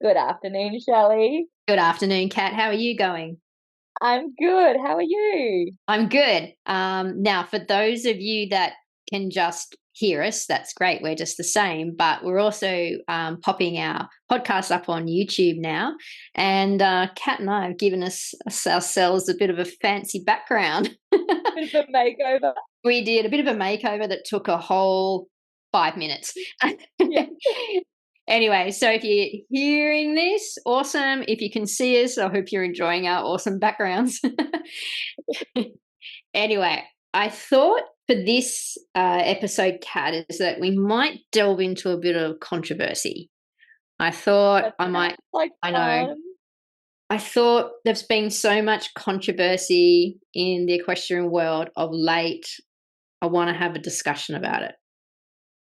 Good afternoon, Shelley. Good afternoon, Kat. How are you going? I'm good. How are you? I'm good. Now, for those of you that can just hear us, that's great. We're just the same, but we're also popping our podcast up on YouTube now. And Kat and I have given us ourselves a bit of a fancy background. Bit of a makeover. We did a bit of a makeover that took a whole 5 minutes. Yeah. Anyway, so if you're hearing this, awesome. If you can see us, I hope you're enjoying our awesome backgrounds. Anyway, I thought for this episode, Kat, is that we might delve into a bit of controversy. I thought That I might, sounds like I know, fun. I thought there's been so much controversy in the equestrian world of late. I want to have a discussion about it.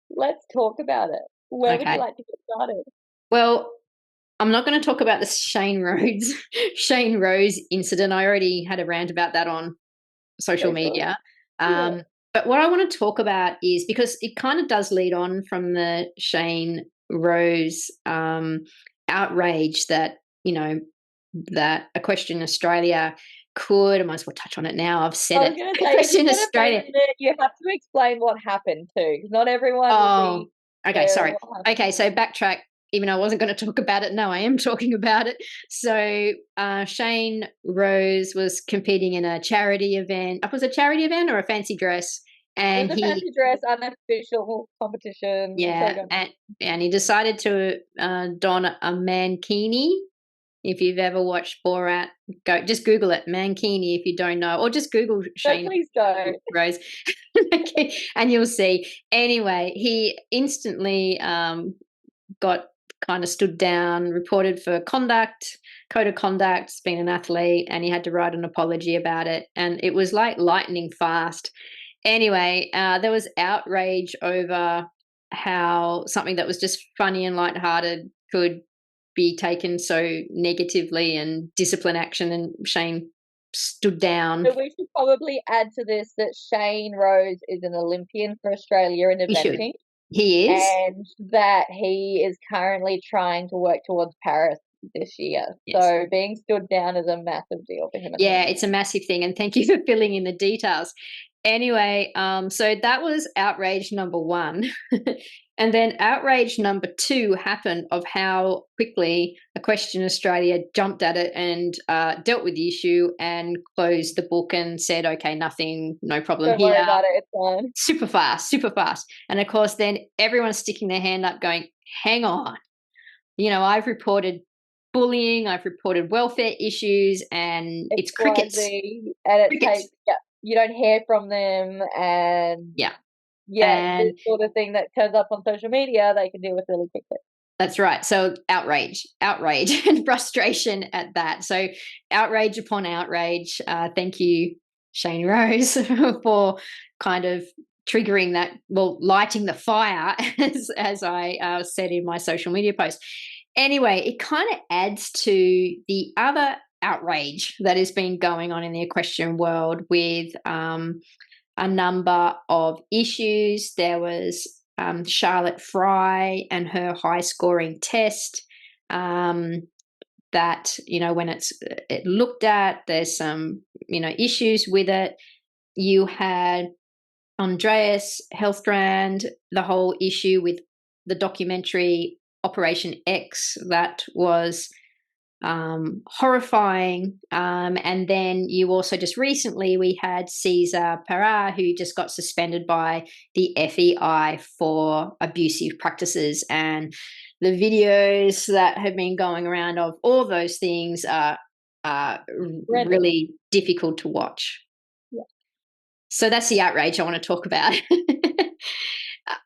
Let's talk about it. Where would you Okay. like to get started? Well, I'm not going to talk about the Shane Rose incident. I already had a rant about that on social Social? media. Yeah. Um, but what I want to talk about is because it kind of does lead on from the Shane Rose outrage that, that Equestrian Australia could, I might as well touch on it now. I've said I was it. going to say, if you're Equestrian going to Australia. mention it, you have to explain what happened too, because not everyone will Oh, be okay. aware of Sorry. what happened. Okay. So backtrack. Even though I wasn't going to talk about it, no, I am talking about it. So Shane Rose was competing in a charity event. Was it a charity event or a fancy dress? It And was a he, fancy dress, unofficial competition. Sorry, yeah, go on. and he decided to don a mankini. If you've ever watched Borat, go just Google it, mankini. If you don't know, or just Google No, Shane please don't. Rose, okay, and you'll see. Anyway, he instantly got kind of stood down, reported for conduct, code of conduct, being an athlete, and he had to write an apology about it. And it was like lightning fast. Anyway, there was outrage over how something that was just funny and lighthearted could be taken so negatively and discipline action. And Shane stood down. So we should probably add to this that Shane Rose is an Olympian for Australia in He should. eventing, He is. and that he is currently trying to work towards Paris this year. Yes. So being stood down is a massive deal for him at the Yeah, moment. it's a massive thing, and thank you for filling in the details. Anyway, so that was outrage number one. And then outrage number two happened of how quickly Equestrian Australia jumped at it and dealt with the issue and closed the book and said, okay, nothing, no problem Don't here. worry about it, it's fine. Super fast, super fast. And of course, then everyone's sticking their hand up going, hang on. I've reported bullying, I've reported welfare issues, and it's crickets. XYZ, and it takes, Crickets. yeah, you don't hear from them, and Yeah. yeah, this And sort of thing that turns up on social media, they can deal with really quickly. that's right. So outrage, and frustration at that. So outrage upon outrage. Thank you, Shane Rose, for kind of triggering that, well, lighting the fire, as I said in my social media post. Anyway, it kind of adds to the other outrage that has been going on in the equestrian world with a number of issues. There was Charlotte Fry and her high scoring test. That when it looked at, there's some issues with it. You had Andreas Helstrand, the whole issue with the documentary Operation X that was horrifying. And then you also just recently we had Cesar Perra, who just got suspended by the FEI for abusive practices. And the videos that have been going around of all those things are Random. really difficult to watch. Yeah. So that's the outrage I want to talk about.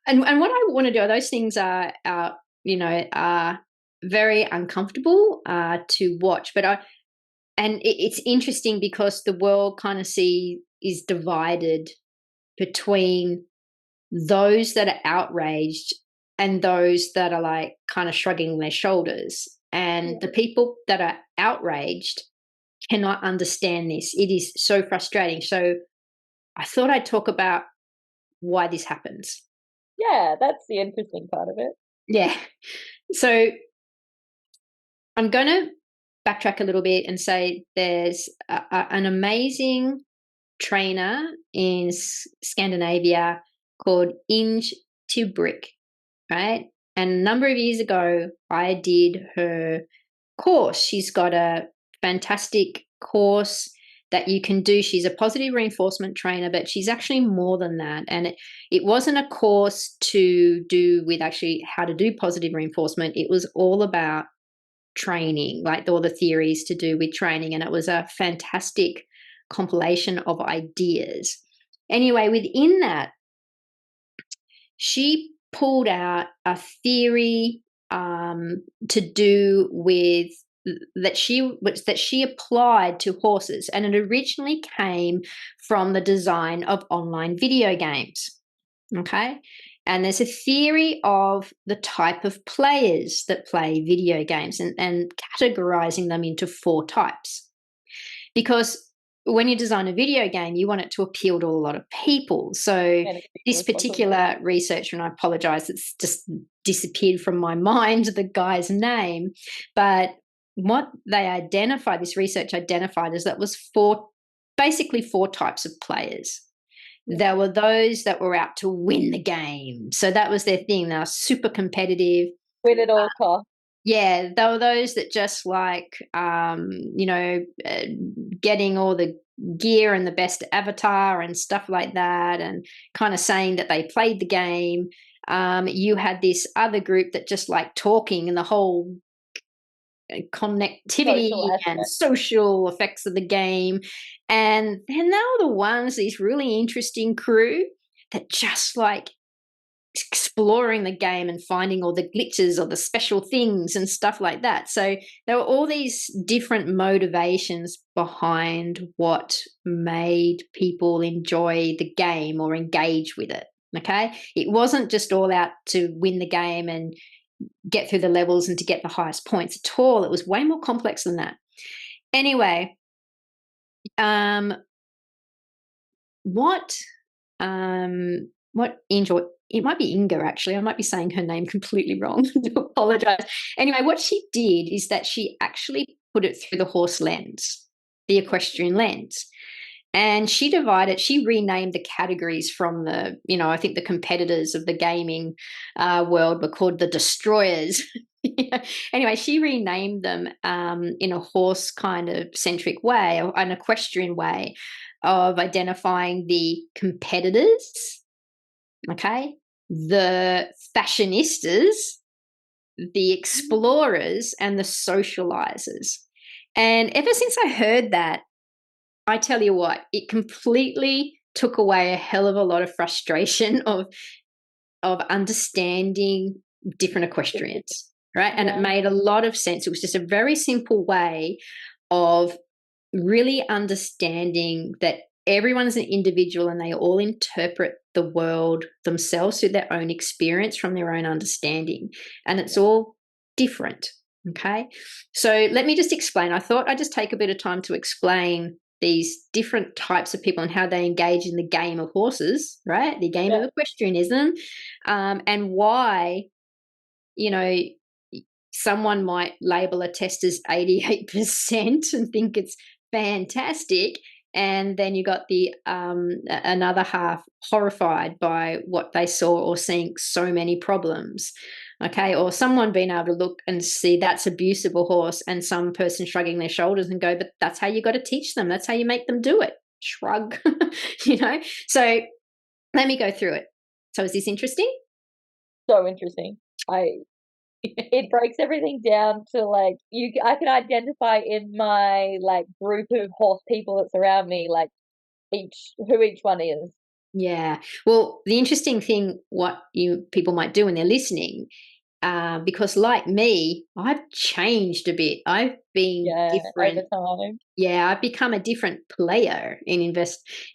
And what I want to do, those things are very uncomfortable to watch. It's interesting because the world kind of is divided between those that are outraged and those that are like kind of shrugging their shoulders. And Yeah. the people that are outraged cannot understand this. It is so frustrating. So I thought I'd talk about why this happens. Yeah, that's the interesting part of it. Yeah. So I'm going to backtrack a little bit and say there's an amazing trainer in Scandinavia called Inge Tibrick, right? And a number of years ago, I did her course. She's got a fantastic course that you can do. She's a positive reinforcement trainer, but she's actually more than that. And it wasn't a course to do with actually how to do positive reinforcement. It was all about training, like all the theories to do with training. And it was a fantastic compilation of ideas. Anyway, within that, she pulled out a theory to do with that she applied to horses, and it originally came from the design of online video games. Okay, and there's a theory of the type of players that play video games, and categorizing them into 4 types, because when you design a video game, you want it to appeal to a lot of people. So this particular researcher, and I apologize, it's just disappeared from my mind, the guy's name, but what they identified, this research identified, is that was basically 4 types of players. There were those that were out to win the game. So that was their thing. They were super competitive. Win at all costs. Yeah, there were those that just like, getting all the gear and the best avatar and stuff like that, and kind of saying that they played the game. You had this other group that just like talking and the whole connectivity and social effects of the game. And then there were the ones, these really interesting crew that just like exploring the game and finding all the glitches or the special things and stuff like that. So there were all these different motivations behind what made people enjoy the game or engage with it. Okay, it wasn't just all out to win the game and get through the levels and to get the highest points at all. It was way more complex than that. Anyway, what Inge, it might be Inga actually, I might be saying her name completely wrong. I do apologize. Anyway, what she did is that she actually put it through the horse lens, the equestrian lens. And she renamed the categories from the, I think the competitors of the gaming world were called the destroyers. Anyway, she renamed them in a horse kind of centric way, or an equestrian way of identifying the competitors, okay, the fashionistas, the explorers, and the socializers. And ever since I heard that, I tell you what, it completely took away a hell of a lot of frustration of understanding different equestrians, right? And it made a lot of sense. It was just a very simple way of really understanding that everyone is an individual and they all interpret the world themselves through their own experience from their own understanding. And it's all different, okay? So let me just explain. I thought I'd just take a bit of time to explain these different types of people and how they engage in the game of horses, right? The game of equestrianism, and why, someone might label a test as 88% and think it's fantastic, and then you got the another half horrified by what they saw or seeing so many problems. Okay, or someone being able to look and see that's abuse of a horse, and some person shrugging their shoulders and go, but that's how you got to teach them. That's how you make them do it. Shrug, So let me go through it. So is this interesting? So interesting. It breaks everything down to like I can identify in my like group of horse people that's around me, like who each one is. Yeah. Well, the interesting thing, what people might do when they're listening, because like me, I've changed a bit. I've been different over time. Yeah, I've become a different player in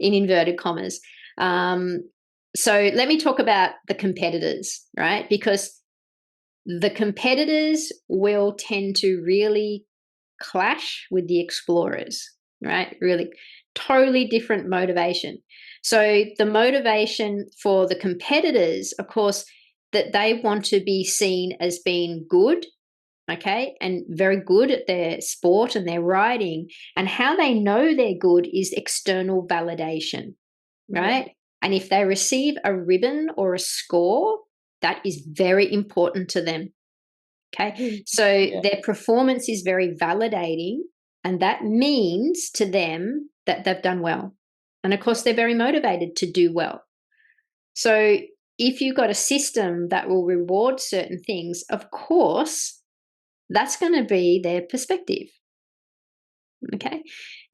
inverted commas. So let me talk about the competitors, right? Because the competitors will tend to really clash with the explorers, right? Really totally different motivation. So the motivation for the competitors, of course, that they want to be seen as being good okay, and very good at their sport and their riding. And how they know they're good is external validation, Yeah. right? And if they receive a ribbon or a score, that is very important to them. Okay. So Yeah. their performance is very validating, and that means to them that they've done well. And of course, they're very motivated to do well. So if you've got a system that will reward certain things, of course, that's going to be their perspective. Okay.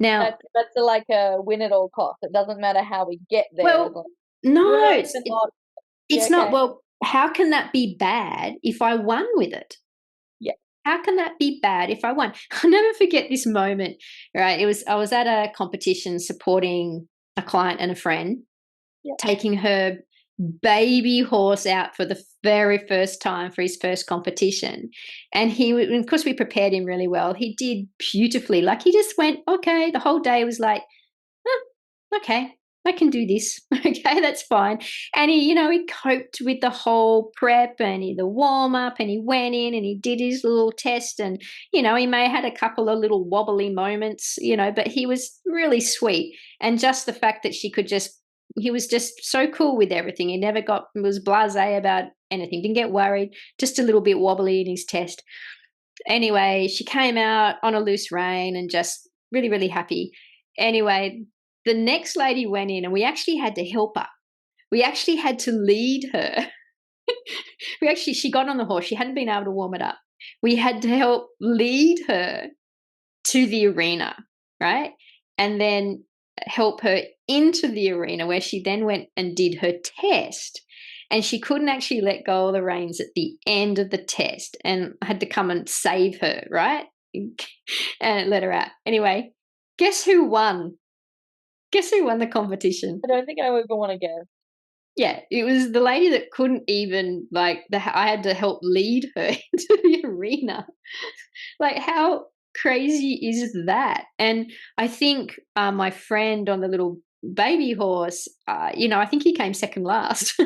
Now, That's like a win at all costs. It doesn't matter how we get there. well, no, Work the not. Yeah, it's not. okay. Well, how can that be bad if I won with it? Yeah. How can that be bad if I won? I'll never forget this moment, right? I was at a competition supporting a client and a friend, Yeah. taking her baby horse out for the very first time for his first competition. And of course, we prepared him really well. He did beautifully. Like, he just went, okay. The whole day was like, oh, okay, I can do this. Okay, that's fine. And he coped with the whole prep and the warm up, and he went in and he did his little test. And, he may have had a couple of little wobbly moments, but he was really sweet. And just the fact that he was just so cool with everything. He was blasé about anything, didn't get worried, just a little bit wobbly in his test. Anyway, she came out on a loose rein and just really, really happy. Anyway, the next lady went in and we actually had to help her. We actually had to lead her. She got on the horse. She hadn't been able to warm it up. We had to help lead her to the arena, right? And then help her into the arena, where she then went and did her test. And she couldn't actually let go of the reins at the end of the test, and I had to come and save her, right? And let her out. Anyway, guess who won? Guess who won the competition? I don't think I would even want to guess. Yeah, it was the lady that couldn't even, I had to help lead her into the arena. Like, how crazy is that? And I think my friend on the little baby horse, I think he came second last.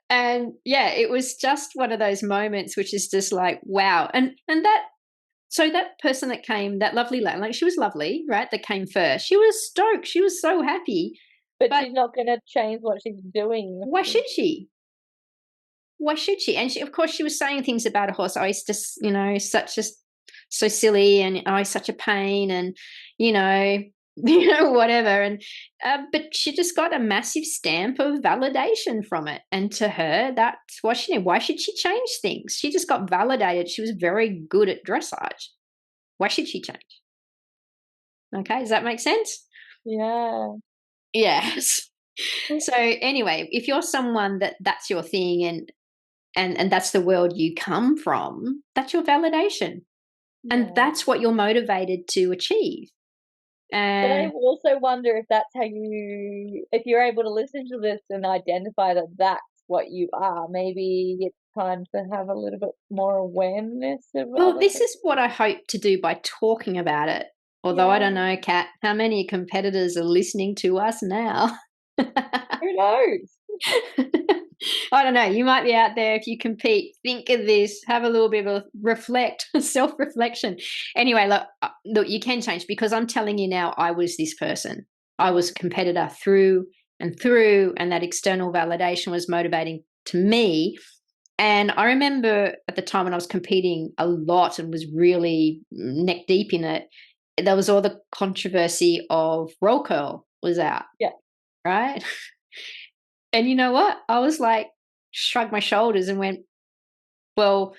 And yeah, it was just one of those moments which is just like, wow. And that person that came, that lovely lady, like, she was lovely, right? That came first. She was stoked. She was so happy. But But she's not going to change what she's doing. why should she? Why should she? And of course, she was saying things about a horse. Oh, it's just, so silly, and oh, he's such a pain, and whatever. And but she just got a massive stamp of validation from it. And to her, that's what she did. Why should she change things? She just got validated. She was very good at dressage. Why should she change? Okay, does that make sense? Yeah. Yes. So anyway, if you're someone that's your thing, and that's the world you come from, that's your validation. And Yeah. that's what you're motivated to achieve. But I And also wonder if that's if you're able to listen to this and identify that that's what you are, maybe it's time to have a little bit more awareness of well, other this things. is what I hope to do by talking about it. Although I Yeah. don't know, Kat, how many competitors are listening to us now? Who knows? I don't know. You might be out there if you compete. Think of this. Have a little bit of self-reflection. Anyway, look, you can change, because I'm telling you now, I was this person. I was a competitor through and through, and that external validation was motivating to me. And I remember at the time when I was competing a lot and was really neck deep in it, there was all the controversy of roll curl was out. Yeah. Right? And you know what? I was like, shrugged my shoulders and went, well,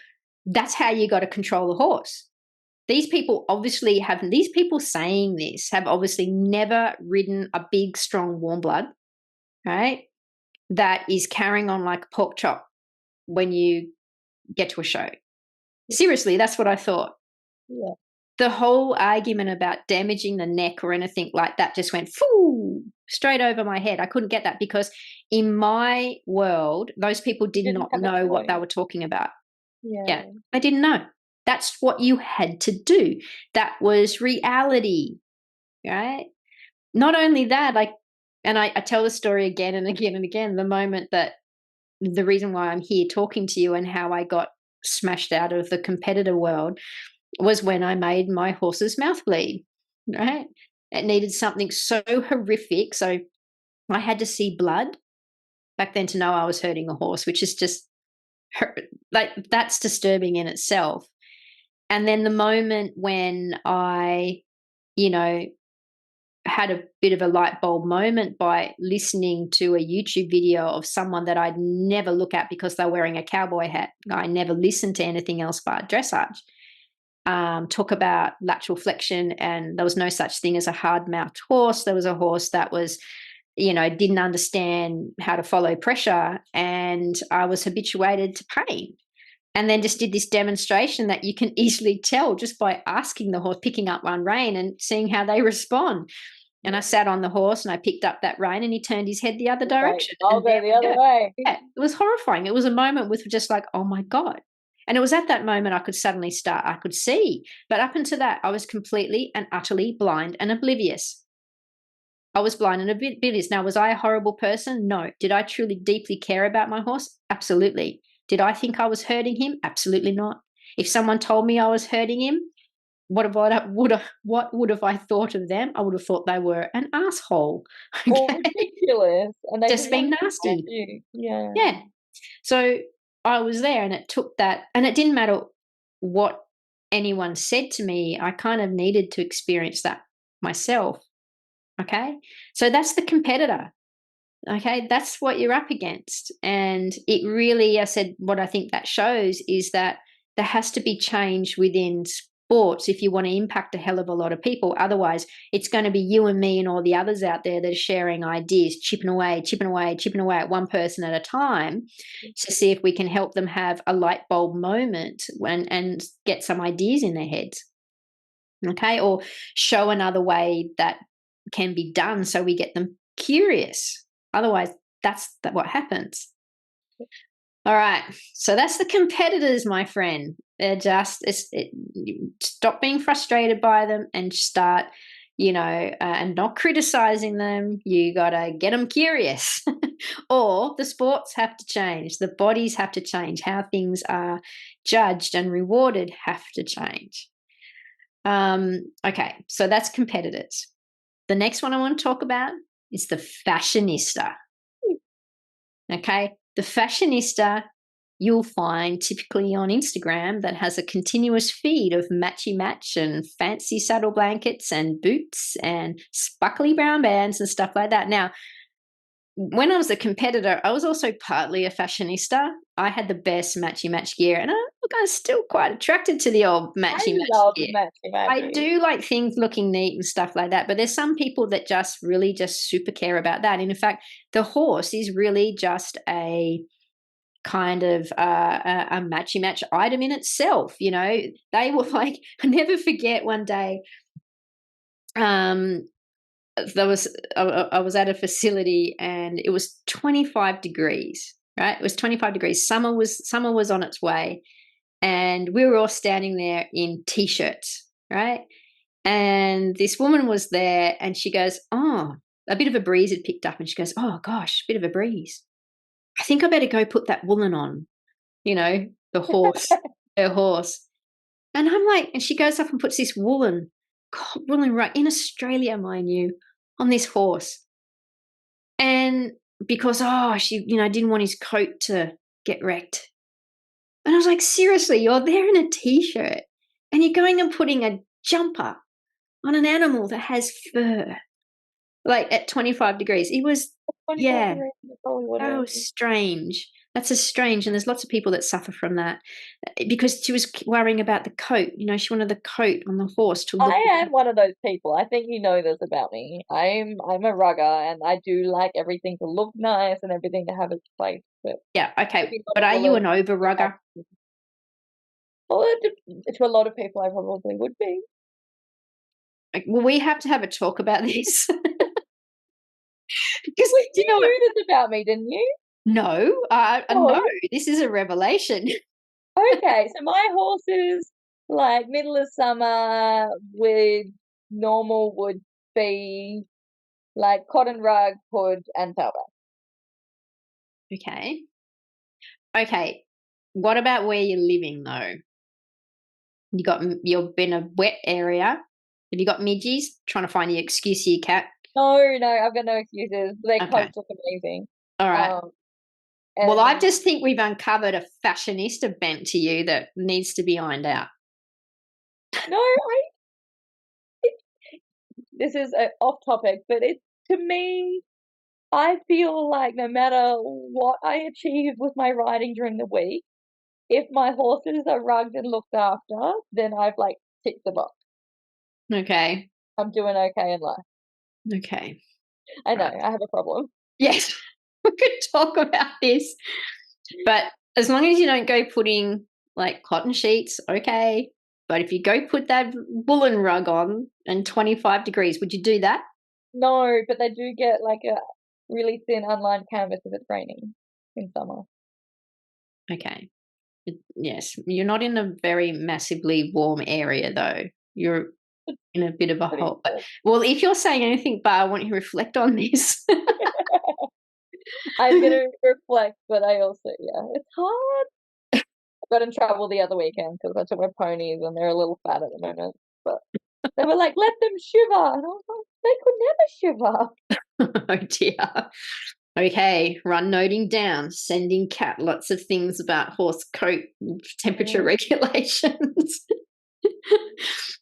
that's how you got to control the horse. These people saying this have obviously never ridden a big, strong warm blood, right? That is carrying on like a pork chop when you get to a show. Seriously, that's what I thought. Yeah. The whole argument about damaging the neck or anything like that just went straight over my head. I couldn't get that, because in my world, those people did Didn't not have a know what they choice. were talking about. Yeah. Yeah, I didn't know. That's what you had to do. That was reality, right? Not only that, and I tell the story again and again and again, the moment that the reason why I'm here talking to you and how I got smashed out of the competitor world was when I made my horse's mouth bleed, right? It needed something so horrific. So I had to see blood back then to know I was hurting a horse, which is just like, that's disturbing in itself. And then the moment when I, you know, had a bit of a light bulb moment by listening to a YouTube video of someone that I'd never look at because they're wearing a cowboy hat. I never listened to anything else but dressage. Talk about lateral flexion, and there was no such thing as a hard-mouthed horse. There was a horse that was, didn't understand how to follow pressure, and I was habituated to pain. And then just did this demonstration that you can easily tell just by asking the horse, picking up one rein and seeing how they respond. And I sat on the horse and I picked up that rein and he turned his head the other direction. I'll go the other way. Yeah, it was horrifying. It was a moment with just like, oh my God. And it was at that moment I could suddenly I could see. But up until that, I was completely and utterly blind and oblivious. I was blind and oblivious. Now, was I a horrible person? No. Did I truly deeply care about my horse? Absolutely. Did I think I was hurting him? Absolutely not. If someone told me I was hurting him, what would have I thought of them? I would have thought they were an asshole. Okay? Or ridiculous. And they just being nasty. Yeah. Yeah. So I was there and it took that, and it didn't matter what anyone said to me. I kind of needed to experience that myself. Okay. So that's the competitor. Okay, that's what you're up against. And it really, I said, what I think that shows is that there has to be change within sports if you want to impact a hell of a lot of people. Otherwise, it's going to be you and me and all the others out there that are sharing ideas, chipping away at one person at a time to see if we can help them have a light bulb moment and get some ideas in their heads. Okay, or show another way that can be done so we get them curious. Otherwise, that's what happens. All right. So that's the competitors, my friend. They're just, stop being frustrated by them and start, and not criticizing them. You got to get them curious. Or the sports have to change. The bodies have to change. How things are judged and rewarded have to change. Okay. So that's competitors. The next one I want to talk about is the fashionista. Okay, the fashionista you'll find typically on Instagram that has a continuous feed of matchy match and fancy saddle blankets and boots and sparkly brown bands and stuff like that. Now, when I was a competitor, I was also partly a fashionista. I had the best matchy match gear, and I'm still quite attracted to the old matchy match gear. I do like things looking neat and stuff like that, but there's some people that just really just super care about that. And in fact, the horse is really just a kind of a matchy match item in itself. They were like, I never forget one day. I was at a facility and it was 25 degrees, right? It was 25 degrees. Summer was on its way, and we were all standing there in t-shirts, right? And this woman was there and she goes, oh, a bit of a breeze had picked up, and she goes, oh gosh, bit of a breeze. I think I better go put that woolen on, the horse, her horse. And I'm like, and she goes up and puts this woolen rug in Australia, mind you, on this horse. And because, she, didn't want his coat to get wrecked. And I was like, seriously, you're there in a t-shirt and you're going and putting a jumper on an animal that has fur, like at 25 degrees. It was, yeah, so strange. That's a strange, and there's lots of people that suffer from that because she was worrying about the coat. She wanted the coat on the horse to look. I am one of those people. I think you know this about me. I'm a rugger, and I do like everything to look nice and everything to have its place. But yeah, okay. But are you an over rugger? Well, to a lot of people, I probably would be. Well, we have to have a talk about this. Because you knew this about me, didn't you? No, no. This is a revelation. Okay, so my horses, like middle of summer with normal would be like cotton rug, hood, and tailback. Okay. what about where you're living though? You've been a wet area. Have you got midgies trying to find the excuse for your cat? No, I've got no excuses. Their Okay. coats look amazing. All right. Well, I And just think we've uncovered a fashionista bent to you that needs to be ironed out. no, this is off topic, but to me, I feel like no matter what I achieve with my riding during the week, if my horses are rugged and looked after, then I've like ticked the box. Okay. I'm doing okay in life. Okay. I know, Right. I have a problem. Yes, we could talk about this, but as long as you don't go putting like cotton sheets, okay. But if you go put that woolen rug on and 25 degrees, would you do that? No, but they do get like a really thin unlined canvas if it's raining in summer. Okay. Yes, you're not in a very massively warm area though. You're in a bit of a Pretty hole. But, cool. well, if you're saying anything, but I want you to reflect on this. I'm gonna reflect, but I also, yeah, it's hard. I got in trouble the other weekend because I took my ponies and they're a little fat at the moment. But they were like, let them shiver. And I was like, they could never shiver. Oh dear. Okay, run noting down, sending cat lots of things about horse coat temperature regulations.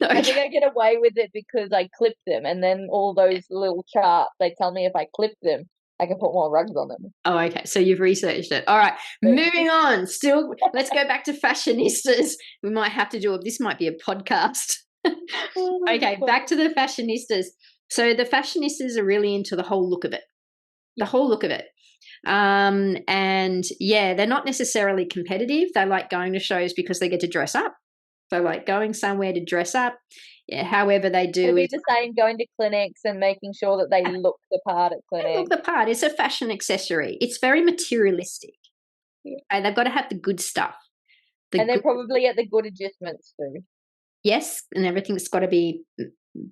I think Okay. I get away with it because I clip them, and then all those little charts, they tell me if I clip them, I can put more rugs on them. Oh, okay. So you've researched it. All right. Moving on. Still, let's go back to fashionistas. We might have to this might be a podcast. Okay, back to the fashionistas. So the fashionistas are really into the whole look of it. The whole look of it. And yeah, they're not necessarily competitive. They like going to shows because they get to dress up. They like going somewhere to dress up. Yeah, however they do It'd be is the same going to clinics and making sure that they look the part at they look clinics. the part. It's a fashion accessory. It's very materialistic. Yeah. And they've got to have the good stuff. And they're probably at the good adjustments too. Yes, and everything's got to be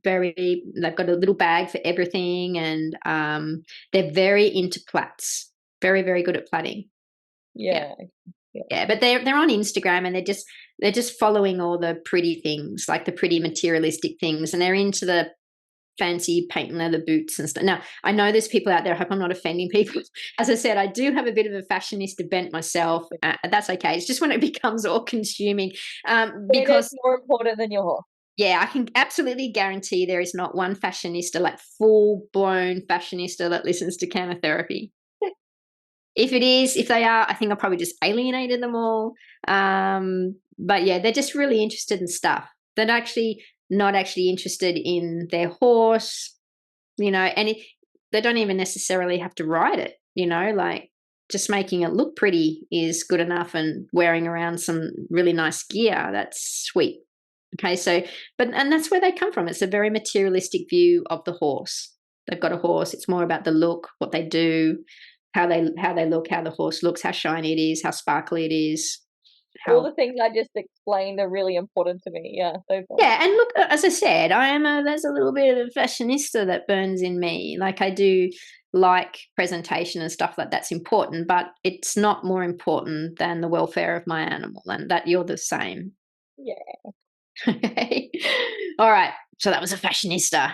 they've got a little bag for everything, and they're very into plaits. Very, very good at plaiting. Yeah. Yeah, but they're on Instagram and they're just following all the pretty things, like the pretty materialistic things, and they're into the fancy patent leather boots and stuff. Now, I know there's people out there. I hope I'm not offending people. As I said, I do have a bit of a fashionista bent myself. That's okay. It's just when it becomes all consuming. Because it's more important than your horse. yeah, I can absolutely guarantee there is not one fashionista, like full blown fashionista, that listens to Canter therapy. If they are, I think I probably just alienated them all. But yeah, they're just really interested in stuff. They're actually not actually interested in their horse, and they don't even necessarily have to ride it, like just making it look pretty is good enough, and wearing around some really nice gear, that's sweet. Okay, and that's where they come from. It's a very materialistic view of the horse. They've got a horse. It's more about the look, what they do, how they look, how the horse looks, how shiny it is, how sparkly it is. All the things I just explained are really important to me. Yeah. Yeah, and look, as I said, there's a little bit of fashionista that burns in me. Like, I do like presentation and stuff like that's important, but it's not more important than the welfare of my animal, and that you're the same. Yeah. Okay. All right. So that was a fashionista.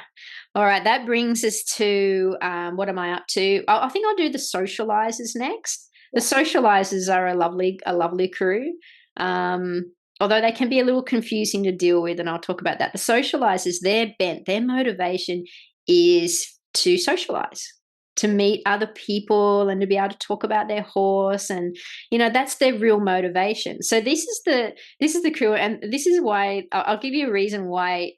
All right. That brings us to what am I up to? I think I'll do the socialisers next. The socialisers are a lovely crew. Although they can be a little confusing to deal with, and I'll talk about that. The socialisers, their motivation is to socialise, to meet other people and to be able to talk about their horse, and that's their real motivation. So this is the crew, and this is why I'll give you a reason why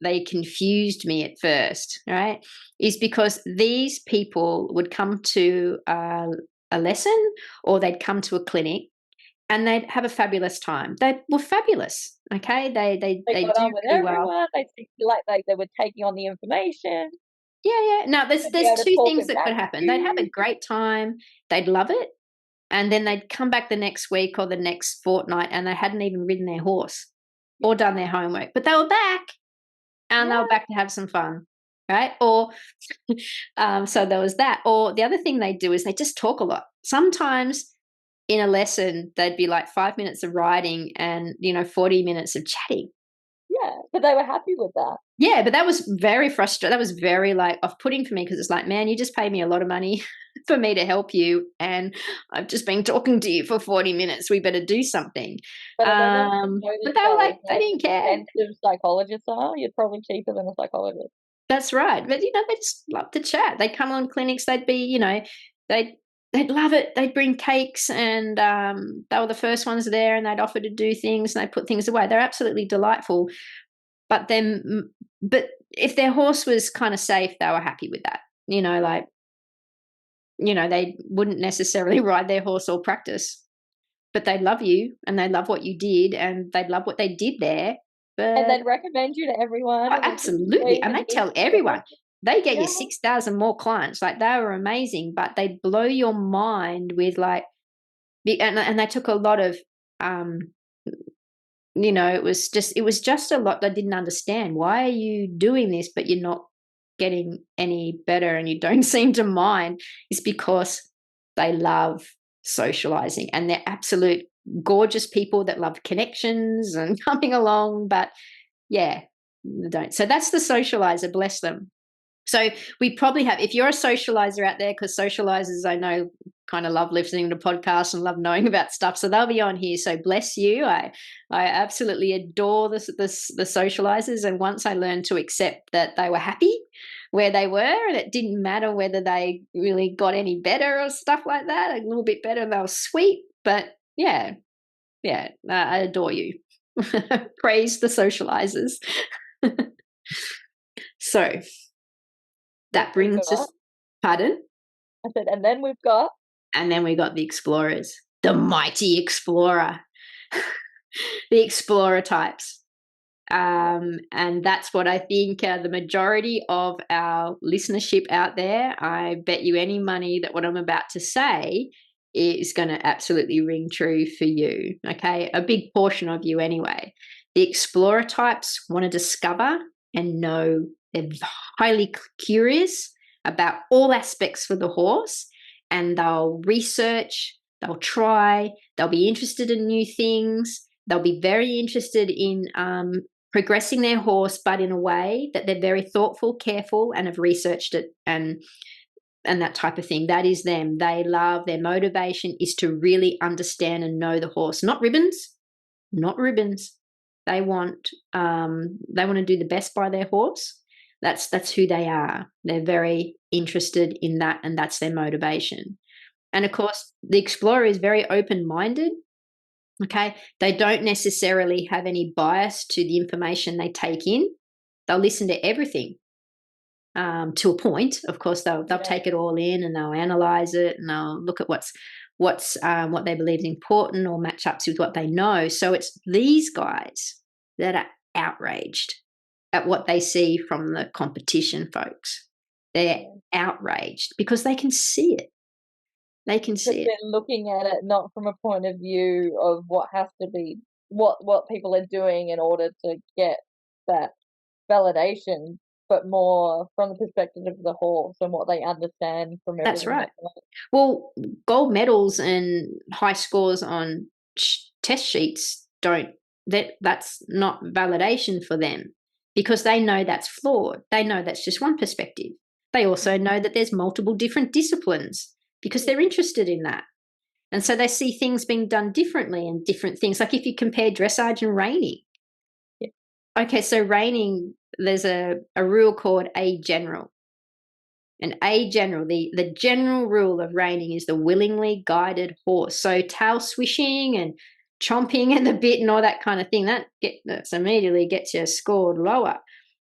they confused me at first, right? Is because these people would come to a lesson, or they'd come to a clinic, and they'd have a fabulous time. They were fabulous. Okay, they got do on with really everyone. well. They seemed like they were taking on the information. Yeah. Now, there's two things that could happen. They'd have a you. great time. They'd love it. And then they'd come back the next week or the next fortnight, and they hadn't even ridden their horse or done their homework. But they were back, and they were back to have some fun, right? Or so there was that. Or the other thing they do is they just talk a lot. Sometimes in a lesson, they'd be like 5 minutes of riding and, 40 minutes of chatting. Yeah, but they were happy with that. Yeah, but that was very frustrating. That was very like off-putting for me because it's like, man, you just paid me a lot of money for me to help you, and I've just been talking to you for 40 minutes. We better do something. But if they wanted to know But they were like, themselves, they like didn't care. expensive psychologists are, you're probably cheaper than a psychologist. That's right. But they just love to chat. They'd come on clinics. They'd be, they'd they'd love it. They'd bring cakes, and they were the first ones there, and they'd offer to do things, and they'd put things away. They're absolutely delightful. But if their horse was kind of safe, they were happy with that. They wouldn't necessarily ride their horse or practice, but they'd love you and they love what you did and they'd love what they did there. And But they'd recommend you to everyone. And absolutely, and they tell everyone. They get you Yeah. 6,000 more clients. Like, they were amazing, but they'd blow your mind with like, and they took a lot of, it was just a lot. They didn't understand. Why are you doing this, but you're not getting any better and you don't seem to mind? It's because they love socializing, and they're absolute gorgeous people that love connections and coming along. But yeah, they don't. So that's the socializer, bless them. So we probably have, if you're a socializer out there, because socializers I know kind of love listening to podcasts and love knowing about stuff, so they'll be on here. So bless you. I absolutely adore the socializers, and once I learned to accept that they were happy where they were, and it didn't matter whether they really got any better or stuff like that, a little bit better, they were sweet. But yeah, I adore you. Praise the socializers. So that brings us, pardon? I said, and then we've got the explorers, the mighty explorer, the explorer types. And that's what I think the majority of our listenership out there, I bet you any money that what I'm about to say is going to absolutely ring true for you. Okay, a big portion of you anyway. The explorer types want to discover and know. They're highly curious about all aspects for the horse, and they'll research, they'll try, they'll be interested in new things, they'll be very interested in progressing their horse, but in a way that they're very thoughtful, careful, and have researched it and that type of thing. That is them. They love, their motivation is to really understand and know the horse. Not ribbons. They want to do the best by their horse. That's who they are. They're very interested in that, and that's their motivation. And of course, the explorer is very open-minded. Okay, they don't necessarily have any bias to the information they take in. They'll listen to everything to a point. Of course, they'll take it all in, and they'll analyze it, and they'll look at what they believe is important or match ups with what they know. So it's these guys that are outraged at what they see from the competition folks. They're outraged because they can see it. They can see it. They're looking at it not from a point of view of what has to be, what people are doing in order to get that validation, but more from the perspective of the horse and what they understand from everything. That's right. Well, gold medals and high scores on test sheets that's not validation for them, because they know that's flawed. They know that's just one perspective. They also know that there's multiple different disciplines because they're interested in that. And so they see things being done differently and different things. Like if you compare dressage and reining. Yeah. Okay, so reining, there's a rule called A general. And A general, the general rule of reining is the willingly guided horse. So tail swishing and chomping at the bit and all that kind of thing, that's immediately gets you scored lower.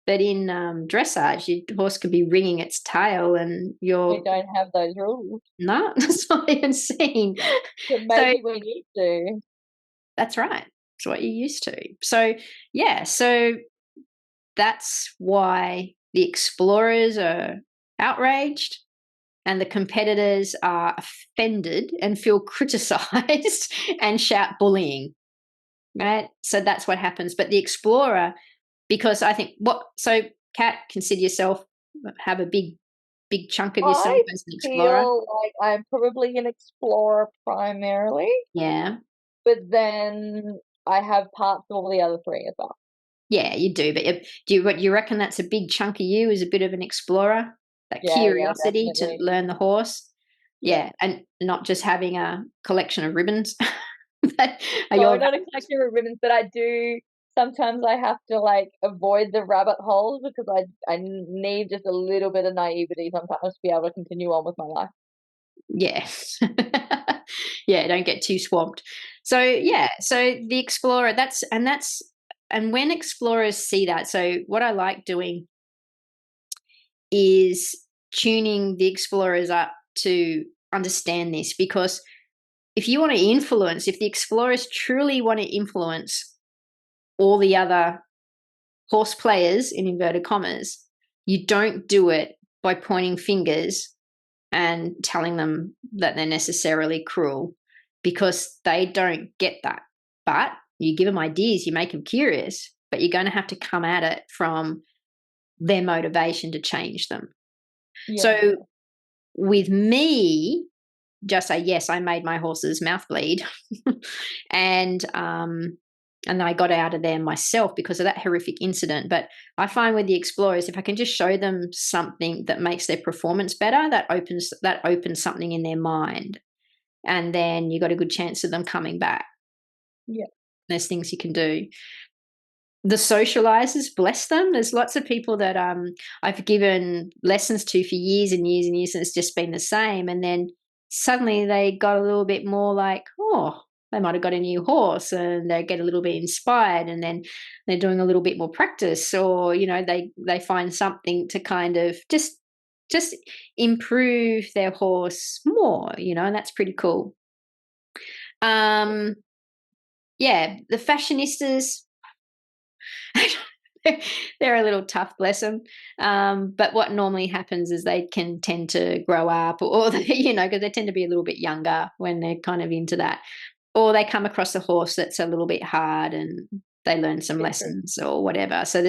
But in dressage, your horse could be ringing its tail, and we don't have those rules. No, that's not even seen. But maybe we need to. That's right. It's what you're used to. So yeah, so that's why the explorers are outraged and the competitors are offended and feel criticized and shout bullying, right? So that's what happens. But the explorer, because I think so Kat, consider yourself, have a big big chunk of yourself I as an explorer? feel like I'm probably an explorer primarily, Yeah. but then I have parts of all the other three as well. Yeah, you do. But do you reckon that's a big chunk of you, is a bit of an explorer? That Yeah, yeah, curiosity to definitely. learn the horse? Yeah. Yeah, and not just having a collection of ribbons. But are No, your not a collection of ribbons, but I do sometimes I have to like avoid the rabbit holes because I need just a little bit of naivety sometimes to be able to continue on with my life. yeah. Yeah, don't get too swamped. So yeah, so the explorer, and when explorers see that, so what I like doing is tuning the explorers up to understand this, because if you want to influence, if the explorers truly want to influence all the other horse players in inverted commas, you don't do it by pointing fingers and telling them that they're necessarily cruel, because they don't get that. But you give them ideas, you make them curious, but you're going to have to come at it from their motivation to change them. Yeah, So with me, just say, yes, I made my horse's mouth bleed. and and then I got out of there myself because of that horrific incident. But I find with the explorers, if I can just show them something that makes their performance better, that opens something in their mind, and then you got a good chance of them coming back. yeah, There's things you can do. The socializers, bless them. There's lots of people that I've given lessons to for years and years and years, and it's just been the same. And then suddenly they got a little bit more like, oh, they might have got a new horse, and they get a little bit inspired, and then they're doing a little bit more practice, or they find something to kind of just improve their horse more, and that's pretty cool. Um, yeah, the fashionistas, they're a little tough, bless them. But what normally happens is they can tend to grow up, or they, because they tend to be a little bit younger when they're kind of into that, or they come across a horse that's a little bit hard and they learn some yeah, true. lessons or whatever. So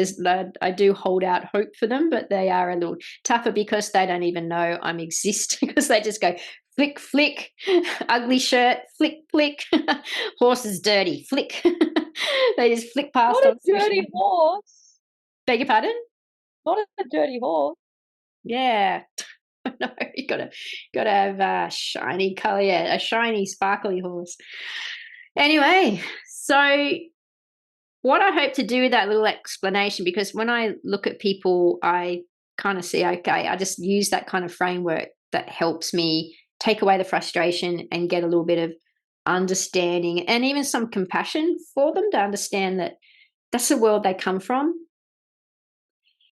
I do hold out hope for them, but they are a little tougher because they don't even know I'm exist, because they just go flick, flick, ugly shirt, flick, flick, horse is dirty, flick. They just flick past Not a on social dirty media. horse. Beg your pardon? Not a dirty horse. Yeah. No, you gotta have a shiny color, yeah, a shiny, sparkly horse. Anyway, so what I hope to do with that little explanation, because when I look at people, I kind of see, okay, I just use that kind of framework that helps me take away the frustration and get a little bit of understanding and even some compassion for them, to understand that that's the world they come from.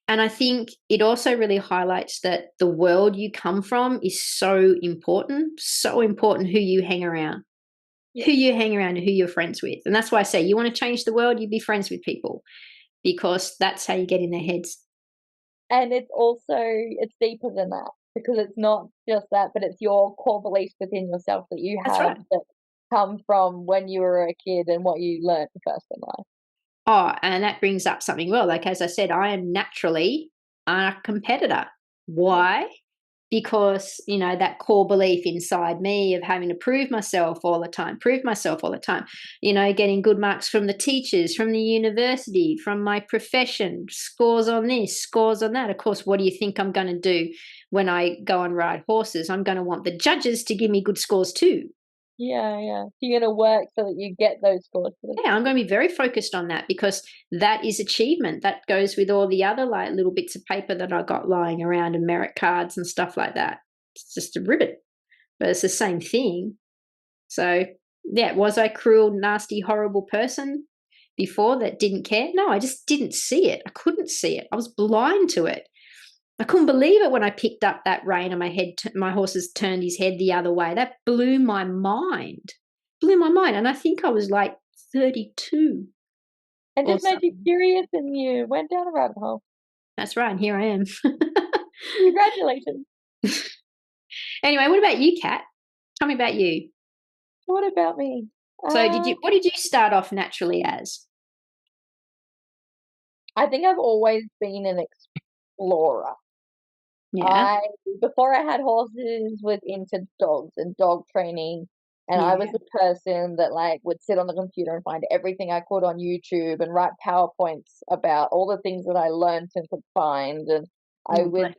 And I think it also really highlights that the world you come from is so important who you hang around, Yeah. who you hang around and who you're friends with. And that's why I say, you want to change the world, you be friends with people, because that's how you get in their heads. And it's deeper than that because it's not just that, but it's your core beliefs within yourself that you That's have right. that come from when you were a kid and what you learnt first in life. Oh, and that brings up something. Well, like, as I said, I am naturally a competitor. Yeah. Why? Because, that core belief inside me of having to prove myself all the time, getting good marks from the teachers, from the university, from my profession, scores on this, scores on that. Of course, what do you think I'm going to do when I go and ride horses? I'm going to want the judges to give me good scores too. Yeah, yeah. So you're gonna work so that you get those scores for the Yeah, I'm going to be very focused on that, because that is achievement. That goes with all the other like little bits of paper that I got lying around, and merit cards and stuff like that. It's just a ribbon, but it's the same thing. So, yeah, was I a cruel, nasty, horrible person before that didn't care? No, I just didn't see it. I couldn't see it. I was blind to it. I couldn't believe it when I picked up that rein and my horse has turned his head the other way. That blew my mind. Blew my mind. And I think I was like 32 and or just made you something. curious and you went down a rabbit hole. That's right. And here I am. Congratulations. Anyway, what about you, Kat? Tell me about you. What about me? So, Uh, what did you start off naturally as? I think I've always been an explorer. Yeah. I before I had horses was into dogs and dog training, and I was Yeah. the person that like would sit on the computer and find everything I could on YouTube and write PowerPoints about all the things that I learned and could find, and I Oh, would bless.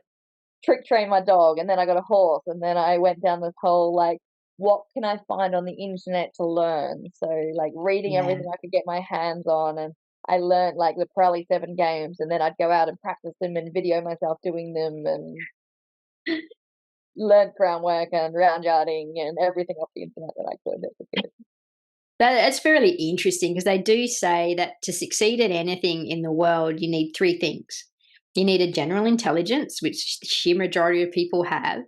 trick train my dog, and then I got a horse, and then I went down this whole like, what can I find on the internet to learn? So like reading Yeah. everything I could get my hands on, and I learned like the Pirelli 7 games, and then I'd go out and practice them and video myself doing them, and learned groundwork and round yarding and everything off the internet that I could as a kid. That's fairly interesting because they do say that to succeed at anything in the world, you need three things. You need a general intelligence, which the sheer majority of people have.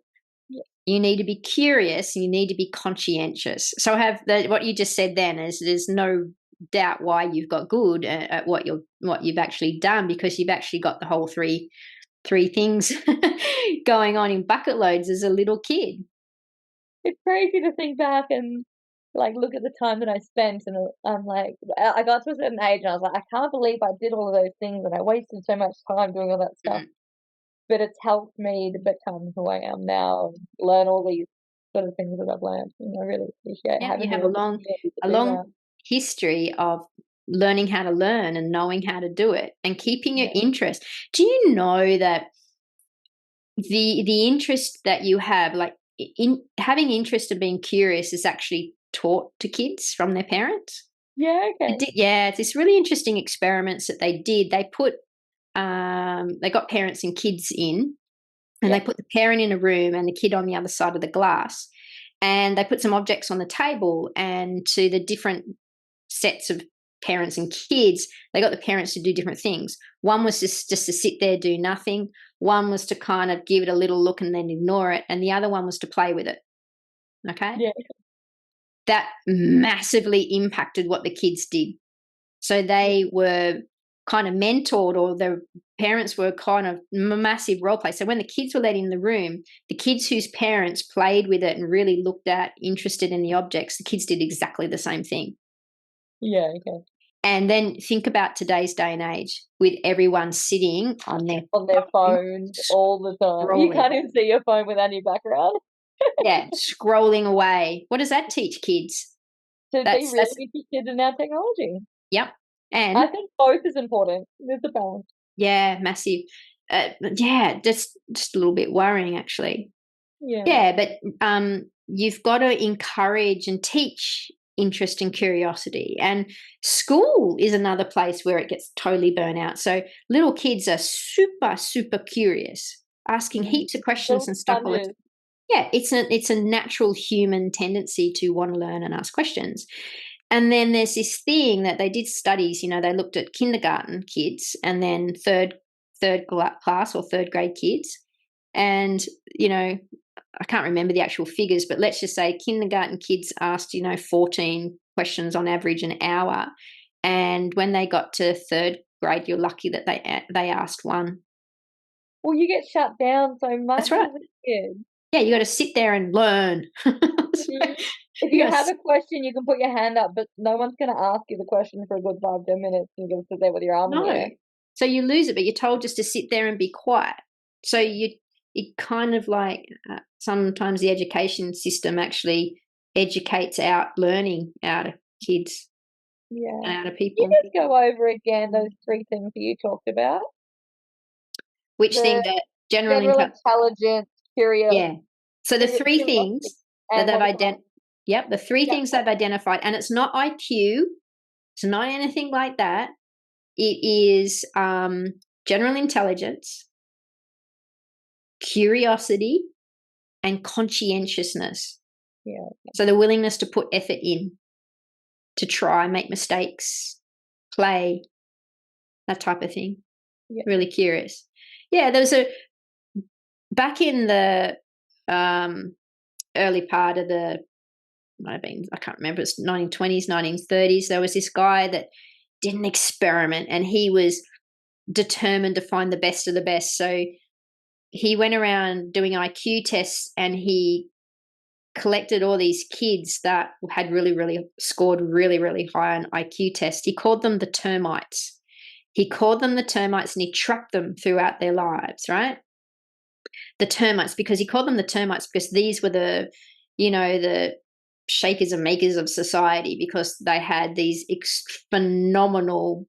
Yeah, You need to be curious. You need to be conscientious. So I have what you just said then is there's no doubt why you've got good at what you've actually done because you've actually got the whole three things going on in bucket loads as a little kid. it's crazy to think back and like look at the time that I spent, and I'm like, I got to a certain age, and I was like, I can't believe I did all of those things, and I wasted so much time doing all that stuff. Mm. But it's helped me to become who I am now, and learn all these sort of things that I've learned. And I really appreciate Yeah, you having have the opportunity to a do long that. history of learning how to learn and knowing how to do it and keeping your Yeah, interest. Do you know that the interest that you have, like in having interest and being curious, is actually taught to kids from their parents? yeah, okay, Yeah, it's this really interesting experiments that they did. They got parents and kids in, and yeah, they put the parent in a room and the kid on the other side of the glass, and they put some objects on the table, and to the different sets of parents and kids, they got the parents to do different things. One was just to sit there, do nothing. One was to kind of give it a little look and then ignore it, and the other one was to play with it. Okay, yeah, that massively impacted what the kids did. So yeah, they were kind of mentored, or their parents were kind of massive role play. So when the kids were let in the room, the kids whose parents played with it and really looked at, interested in the objects, the kids did exactly the same thing. yeah, okay. And then think about today's day and age with everyone sitting on their On their phone, phones all the time. You scrolling. can't even see your phone without your background. Yeah, scrolling away. What does that teach kids? To be That's really interested in our technology. yep. I And think both is important. There's a balance. yeah, massive. Yeah, just a little bit worrying actually. Yeah. Yeah, but you've got to encourage and teach interest and curiosity. And school is another place where it gets totally burnt out. So little kids are super curious, asking Mm. heaps of questions Little and stuff all the time. sponges. Yeah, it's a natural human tendency to want to learn and ask questions. And then there's this thing that they did studies. They looked at kindergarten kids and then class or third grade kids, and I can't remember the actual figures, but let's just say kindergarten kids asked 14 questions on average an hour, and when they got to third grade, you're lucky that they asked one. Well, you get shut down so much That's right. as a kid. Yeah, you got to sit there and learn. Mhm. If You you got have to a question, you can put your hand up, but no one's going to ask you the question for a good 5, 10 minutes. You're going to sit there with your arm in the no. air. So you lose it, but you're told just to sit there and be quiet. So it kind of like sometimes the education system actually educates out learning out of kids Yeah. and out of You people. just go over again those 3 things that you talked about. Which thing? The That general general intelligence. intelligence, Yeah. So the three curiosity, things that and they've what was the last? yep, the three Yeah. things they've identified, and it's not IQ, it's not anything like that. It is general intelligence, curiosity, and conscientiousness. Yeah. So the willingness to put effort in, to try, make mistakes, play, that type of thing. Yeah. Really curious. Yeah, there was a back in the early part of the might have been, I can't remember, it's 1920s, 1930s. There was this guy that did an experiment and he was determined to find the best of the best. So he went around doing IQ tests and he collected all these kids that had really scored really high on IQ tests. He called them the termites. He called them the termites and he tracked them throughout their lives, right? the termites, because he called them the termites because these were the, the shakers and makers of society, because they had phenomenal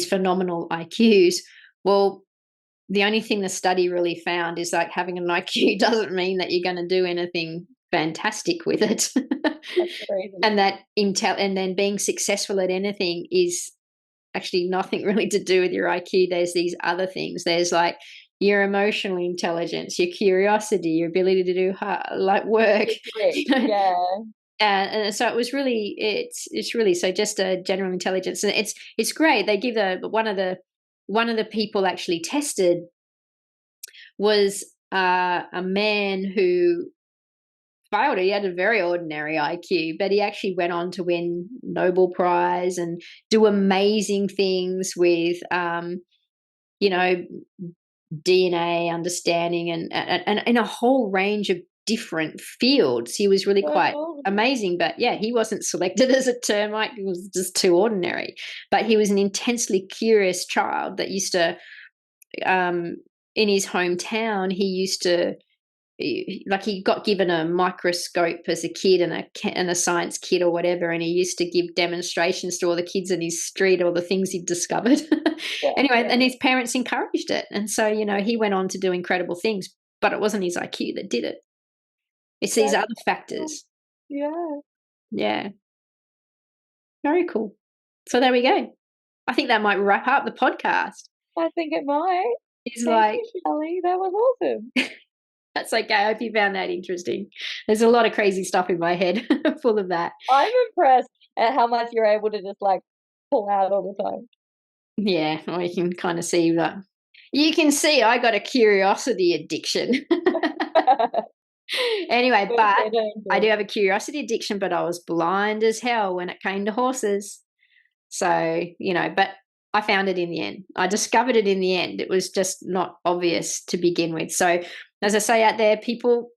phenomenal IQs. Well, the only thing the study really found is like having an IQ doesn't mean that you're going to do anything fantastic with it. That's crazy. And that and then being successful at anything is actually nothing really to do with your IQ. There's these other things. There's like your emotional intelligence, your curiosity, your ability to do work. Yeah. And so it was really, it's really, so just a general intelligence, and it's great. They give one of the people actually tested was a man who failed. He had a very ordinary IQ, but he actually went on to win Nobel Prize and do amazing things with, DNA understanding and in a whole range of different fields. He was really quite amazing, but yeah, he wasn't selected as a termite. He was just too ordinary. But he was an intensely curious child that used to, in his hometown, he used to, like, he got given a microscope as a kid and a science kit or whatever, and he used to give demonstrations to all the kids in his street, all the things he'd discovered. Anyway, and his parents encouraged it, and so he went on to do incredible things, but it wasn't his IQ that did it. It's these other factors. Yeah, very cool. So there we go. I think that might wrap up the podcast. I think it might. Thank you, Shelley. That was awesome. That's okay. I hope you found that interesting. There's a lot of crazy stuff in my head full of that. I'm impressed at how much you're able to just like pull out all the time. Yeah, well, you can kind of see that. You can see I got a curiosity addiction. Anyway, but I do have a curiosity addiction, but I was blind as hell when it came to horses. So, but I found it in the end. I discovered it in the end. It was just not obvious to begin with. So, as I say out there, people,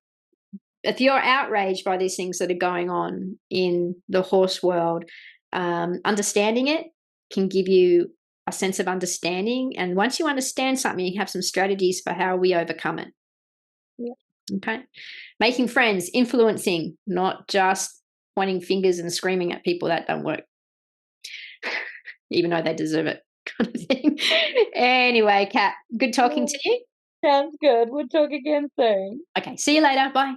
if you're outraged by these things that are going on in the horse world, understanding it can give you a sense of understanding. And once you understand something, you have some strategies for how we overcome it. Yeah. Okay. Making friends, influencing, not just pointing fingers and screaming at people. That don't work. Even though they deserve it, kind of thing. Anyway, Kat, good talking to you. Sounds good. We'll talk again soon. Okay. See you later. Bye.